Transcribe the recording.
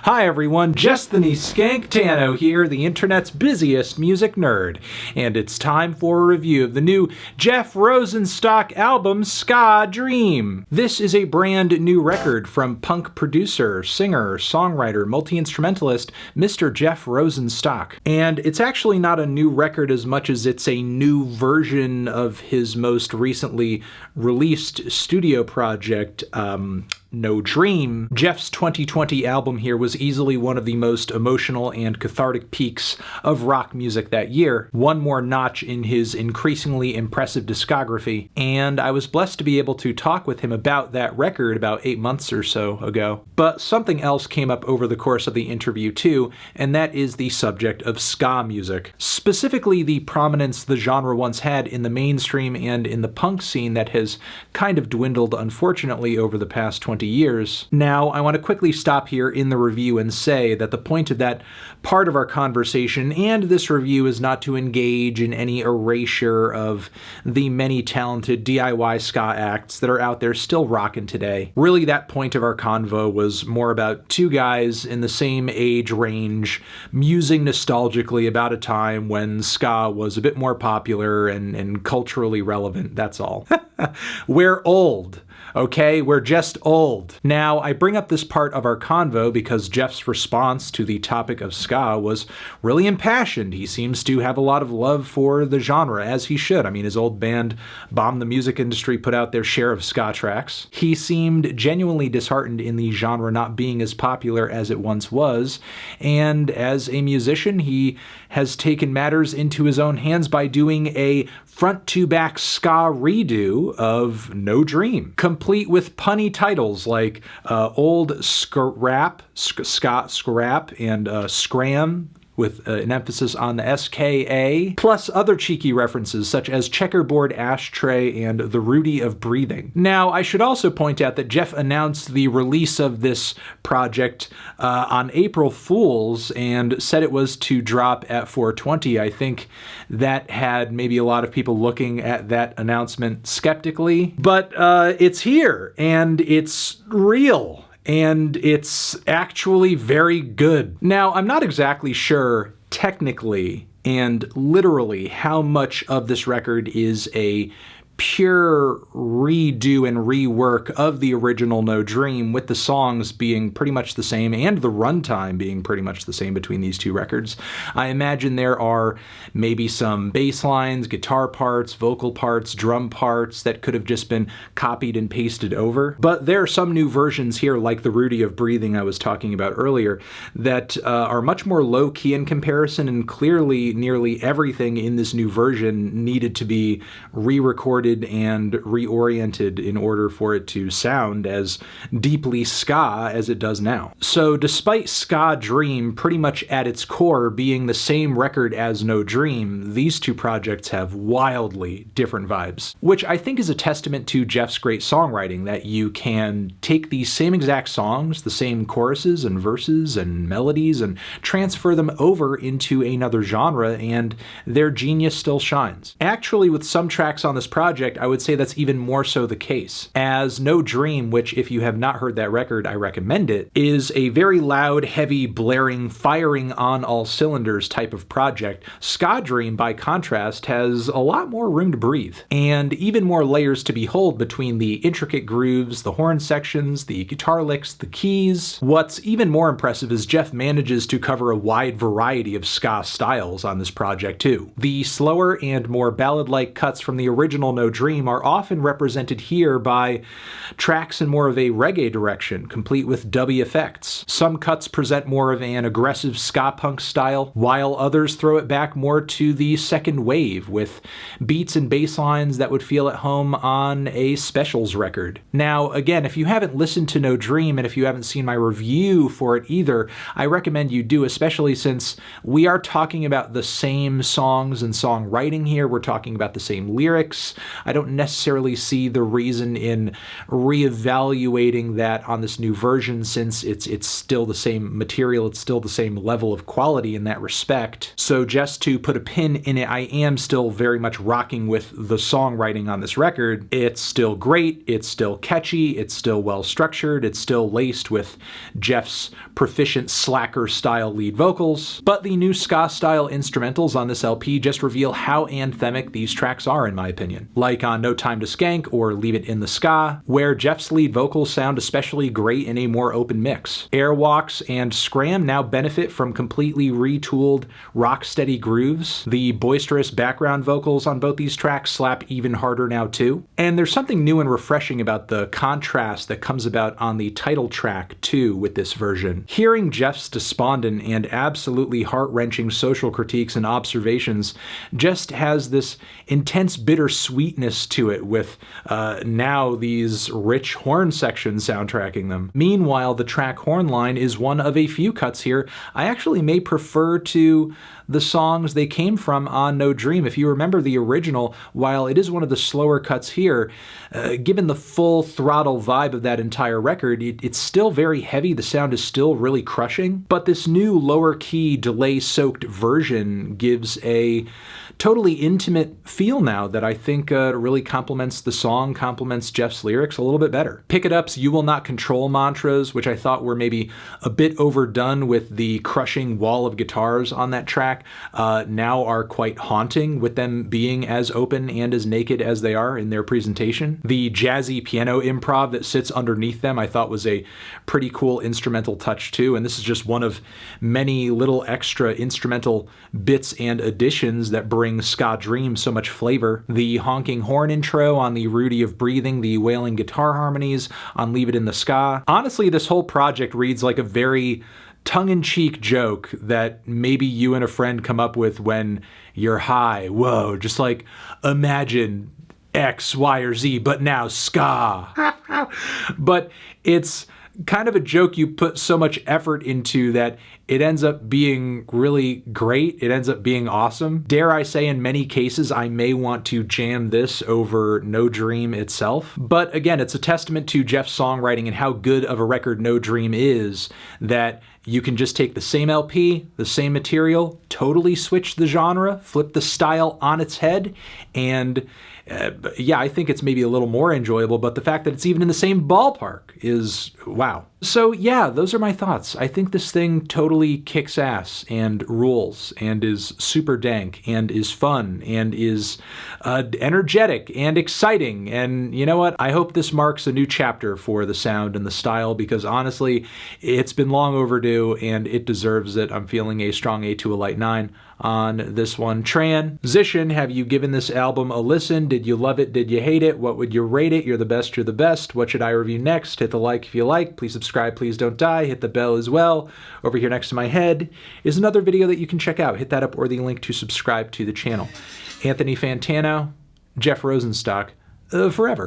Hi everyone, Justin Skank Tano here, the internet's busiest music nerd, and it's time for a review of the new Jeff Rosenstock album, SKA Dream. This is a brand new record from punk producer, singer, songwriter, multi-instrumentalist, Mr. Jeff Rosenstock. And it's actually not a new record as much as it's a new version of his most recently released studio project, No Dream. Jeff's 2020 album here was easily one of the most emotional and cathartic peaks of rock music that year, one more notch in his increasingly impressive discography, and I was blessed to be able to talk with him about that record about 8 months or so ago. But something else came up over the course of the interview too, and that is the subject of ska music. Specifically the prominence the genre once had in the mainstream and in the punk scene that has kind of dwindled, unfortunately, over the past 20 years. Now, I want to quickly stop here in the review and say that the point of that part of our conversation and this review is not to engage in any erasure of the many talented DIY ska acts that are out there still rocking today. Really, that point of our convo was more about two guys in the same age range musing nostalgically about a time when ska was a bit more popular and culturally relevant, that's all. We're old. Okay, we're just old. Now, I bring up this part of our convo because Jeff's response to the topic of ska was really impassioned. He seems to have a lot of love for the genre, as he should. I mean, his old band, Bomb the Music Industry, put out their share of ska tracks. He seemed genuinely disheartened in the genre not being as popular as it once was, and as a musician, he has taken matters into his own hands by doing a front-to-back ska redo of No Dream, complete with punny titles like Old Scrap, Scrap, and Scram, with an emphasis on the SKA, plus other cheeky references such as Checkerboard Ashtray and The Rudy of Breathing. Now, I should also point out that Jeff announced the release of this project on April Fool's and said it was to drop at 4/20. I think that had maybe a lot of people looking at that announcement skeptically, but it's here and it's real. And it's actually very good. Now, I'm not exactly sure technically and literally how much of this record is a pure redo and rework of the original No Dream, with the songs being pretty much the same and the runtime being pretty much the same between these two records. I imagine there are maybe some bass lines, guitar parts, vocal parts, drum parts that could have just been copied and pasted over. But there are some new versions here, like the Rudy of Breathing I was talking about earlier, that are much more low-key in comparison, and clearly nearly everything in this new version needed to be re-recorded and reoriented in order for it to sound as deeply ska as it does now. So despite SKA Dream pretty much at its core being the same record as No Dream, these two projects have wildly different vibes, which I think is a testament to Jeff's great songwriting, that you can take these same exact songs, the same choruses and verses and melodies, and transfer them over into another genre, and their genius still shines. Actually, with some tracks on this project, I would say that's even more so the case, as No Dream, which if you have not heard that record, I recommend it, is a very loud, heavy, blaring, firing on all cylinders type of project. SKA Dream, by contrast, has a lot more room to breathe, and even more layers to behold between the intricate grooves, the horn sections, the guitar licks, the keys. What's even more impressive is Jeff manages to cover a wide variety of ska styles on this project too. The slower and more ballad-like cuts from the original No Dream are often represented here by tracks in more of a reggae direction, complete with dubby effects. Some cuts present more of an aggressive ska punk style, while others throw it back more to the second wave, with beats and bass lines that would feel at home on a Specials record. Now, again, if you haven't listened to No Dream, and if you haven't seen my review for it either, I recommend you do, especially since we are talking about the same songs and songwriting here. We're talking about the same lyrics. I don't necessarily see the reason in reevaluating that on this new version, since it's still the same material, it's still the same level of quality in that respect. So just to put a pin in it, I am still very much rocking with the songwriting on this record. It's still great, it's still catchy, it's still well structured, it's still laced with Jeff's proficient slacker style lead vocals, but the new ska style instrumentals on this LP just reveal how anthemic these tracks are, in my opinion. Like on No Time to Skank or Leave It in the Ska, where Jeff's lead vocals sound especially great in a more open mix. Airwalks and Scram now benefit from completely retooled rock-steady grooves. The boisterous background vocals on both these tracks slap even harder now too. And there's something new and refreshing about the contrast that comes about on the title track too with this version. Hearing Jeff's despondent and absolutely heart-wrenching social critiques and observations just has this intense bittersweetness to it, with now these rich horn sections soundtracking them. Meanwhile, the track horn line is one of a few cuts here I actually may prefer to the songs they came from on No Dream. If you remember the original, while it is one of the slower cuts here, given the full throttle vibe of that entire record, it's still very heavy, the sound is still really crushing, but this new lower key delay-soaked version gives a totally intimate feel now that I think really complements the song, complements Jeff's lyrics a little bit better. Pick It Up's You Will Not Control mantras, which I thought were maybe a bit overdone with the crushing wall of guitars on that track, now are quite haunting, with them being as open and as naked as they are in their presentation. The jazzy piano improv that sits underneath them I thought was a pretty cool instrumental touch too, and this is just one of many little extra instrumental bits and additions that bring Ska Dream so much flavor. The honking horn intro on the Rudy of Breathing, the wailing guitar harmonies on Leave It in the Ska. Honestly, this whole project reads like a very tongue-in-cheek joke that maybe you and a friend come up with when you're high. Whoa, just like imagine X, Y, or Z, but now ska. But it's kind of a joke you put so much effort into that it ends up being really great. It ends up being awesome. Dare I say, in many cases, I may want to jam this over No Dream itself. But again, it's a testament to Jeff's songwriting and how good of a record No Dream is, that you can just take the same LP, the same material, totally switch the genre, flip the style on its head, and yeah, I think it's maybe a little more enjoyable, but the fact that it's even in the same ballpark is wow. So yeah, those are my thoughts. I think this thing totally kicks ass and rules and is super dank and is fun and is energetic and exciting. And you know what? I hope this marks a new chapter for the sound and the style, because honestly, it's been long overdue and it deserves it. I'm feeling a strong 8 to a light 9 on this one. Transition, have you given this album a listen? Did you love it? Did you hate it? What would you rate it? You're the best, you're the best. What should I review next? Hit the like if you like. Please subscribe, please don't die. Hit the bell as well. Over here next to my head is another video that you can check out. Hit that up or the link to subscribe to the channel. Anthony Fantano, Jeff Rosenstock, forever.